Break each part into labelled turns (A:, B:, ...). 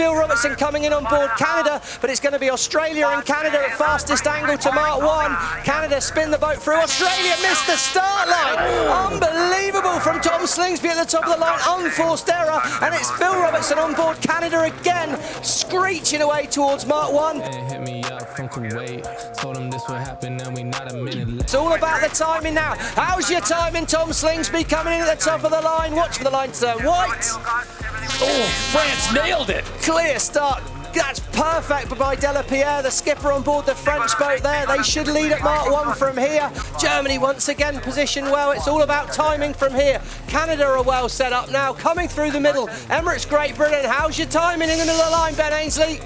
A: Phil Robertson coming in on board Canada, but it's going to be Australia and Canada at fastest angle to Mark 1. Canada spin the boat through. Australia missed the start line. Unbelievable from Tom Slingsby at the top of the line. Unforced error, and it's Phil Robertson on board Canada again, screeching away towards Mark 1.
B: Hit me up from Kuwait. Told him this would happen, and we not a minute late.
A: It's all about the timing now. How's your timing, Tom Slingsby, coming in at the top of the line? Watch for the line to turn white.
C: Oh, France nailed it.
A: Clear start. That's perfect by Delapierre, the skipper on board the French boat there. They should lead at Mark 1 from here. Germany once again positioned well. It's all about timing from here. Canada are well set up now, coming through the middle. Emirates, Great Britain. How's your timing in the middle of the line, Ben Ainsley?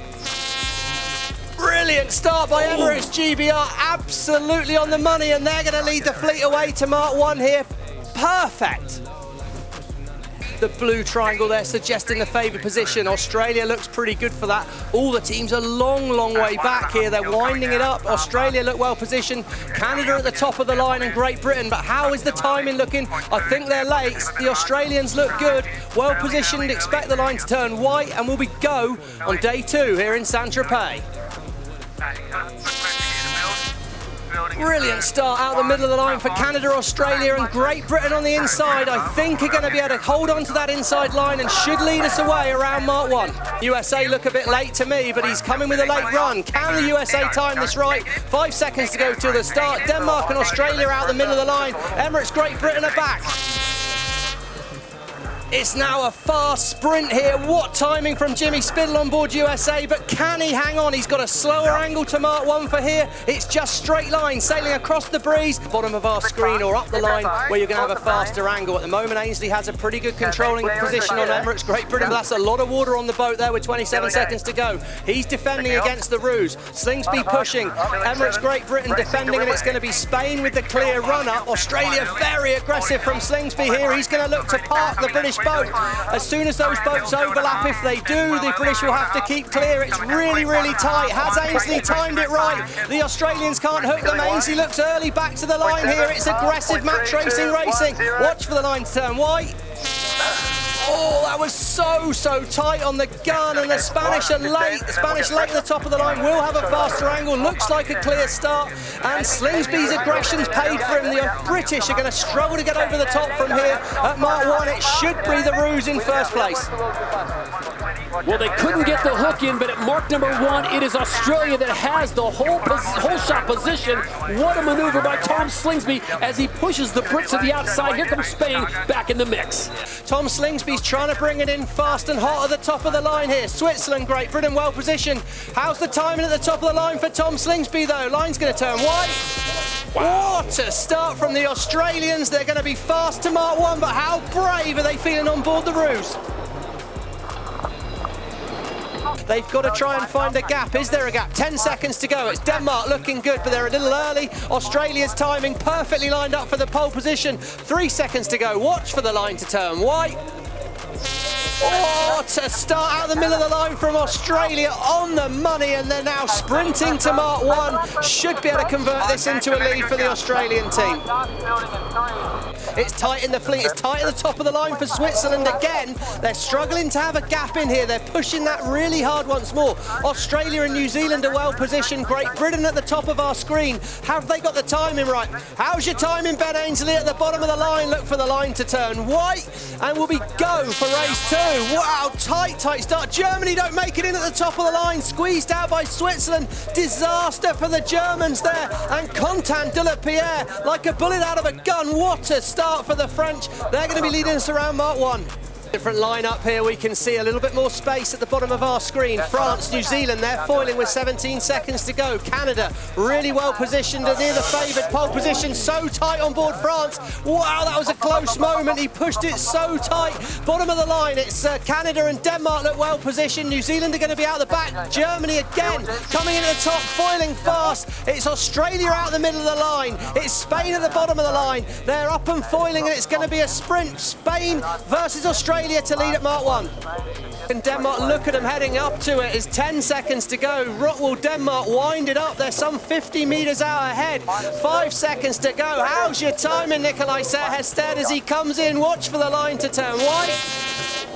A: Brilliant start by Emirates GBR, absolutely on the money, and they're going to lead the fleet away to Mark 1 here. Perfect. The blue triangle there suggesting the favoured position. Australia looks pretty good for that. All the teams a long way back here. They're winding it up. Australia look well positioned. Canada at the top of the line and Great Britain. But how is the timing looking? I think they're late. The Australians look good. Well positioned. Expect the line to turn white, and we'll be go on day 2 here in Saint-Tropez. Brilliant start out the middle of the line for Canada, Australia and Great Britain on the inside. I think are going to be able to hold on to that inside line and should lead us away around Mark 1. USA look a bit late to me, but he's coming with a late run. Can the USA time this right? 5 seconds to go till the start. Denmark and Australia out the middle of the line. Emirates, Great Britain are back. It's now a fast sprint here. What timing from Jimmy Spittle on board USA, but can he hang on? He's got a slower angle to Mark 1 for here. It's just straight line, sailing across the breeze, bottom of our screen or up the line where you're going to have a faster angle. At the moment, Ainsley has a pretty good controlling position on Emirates Great Britain, but that's a lot of water on the boat there with 27 seconds to go. He's defending against the ruse. Slingsby pushing. Emirates Great Britain defending, and it's going to be Spain with the clear runner. Australia very aggressive from Slingsby here. He's going to look to park the British boat. As soon as those boats overlap, if they do, the British will have to keep clear. It's really tight. Has Ainsley timed it right? The Australians can't hook them. Ainsley looks early back to the line here. It's aggressive match racing. Watch for the line to turn white. Oh, that was so tight on the gun, and the Spanish are late. The Spanish late at the top of the line will have a faster angle. Looks like a clear start, and Slingsby's aggression's paid for him. The British are going to struggle to get over the top from here at Mark 1. It should be the ruse in first place.
C: Well, they couldn't get the hook in, but at mark number 1, it is Australia that has the whole shot position. What a maneuver by Tom Slingsby as he pushes the Brits to the outside. Here comes Spain back in the mix.
A: Tom Slingsby's trying to bring it in fast and hot at the top of the line here. Switzerland, Great Britain well positioned. How's the timing at the top of the line for Tom Slingsby though? Line's going to turn white. What a start from the Australians. They're going to be fast to Mark 1, but how brave are they feeling on board the ruse? They've got to try and find a gap. Is there a gap? 10 seconds to go. It's Denmark looking good, but they're a little early. Australia's timing perfectly lined up for the pole position. 3 seconds to go. Watch for the line to turn white. Oh, to start out the middle of the line from Australia on the money, and they're now sprinting to Mark 1. Should be able to convert this into a lead for the Australian team. It's tight in the fleet. It's tight at the top of the line for Switzerland again. They're struggling to have a gap in here. They're pushing that really hard once more. Australia and New Zealand are well positioned. Great Britain at the top of our screen. Have they got the timing right? How's your timing, Ben Ainsley, at the bottom of the line? Look for the line to turn white, and we'll be go for race 2. Wow, tight start. Germany don't make it in at the top of the line. Squeezed out by Switzerland. Disaster for the Germans there. And Contant de la Pierre, like a bullet out of a gun. What a start for the French. They're going to be leading us around Mark 1. Different lineup here. We can see a little bit more space at the bottom of our screen. France, New Zealand, they're foiling with 17 seconds to go. Canada really well positioned and near the favoured pole position. So tight on board France. Wow, that was a close moment. He pushed it so tight. Bottom of the line, it's Canada and Denmark look well positioned. New Zealand are going to be out the back. Germany again coming in at the top, foiling fast. It's Australia out the middle of the line. It's Spain at the bottom of the line. They're up and foiling, and it's going to be a sprint. Spain versus Australia to lead at Mark 1. And Denmark, look at them heading up to it. It's 10 seconds to go. Rockwool Denmark wind it up. They're some 50 meters out ahead. 5 seconds to go. How's your timing, Nikolai Serhested, as he comes in? Watch for the line to turn white.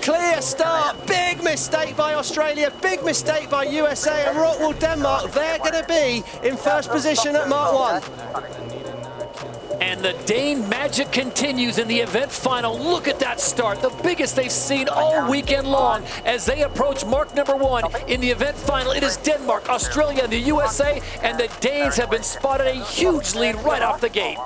A: Clear start. Big mistake by Australia. Big mistake by USA. And Rockwool Denmark, they're going to be in first position at Mark 1.
C: And the Dane magic continues in the event final. Look at that start, the biggest they've seen all weekend long as they approach mark number 1 in the event final. It is Denmark, Australia, and the USA, and the Danes have been spotted a huge lead right off the gate.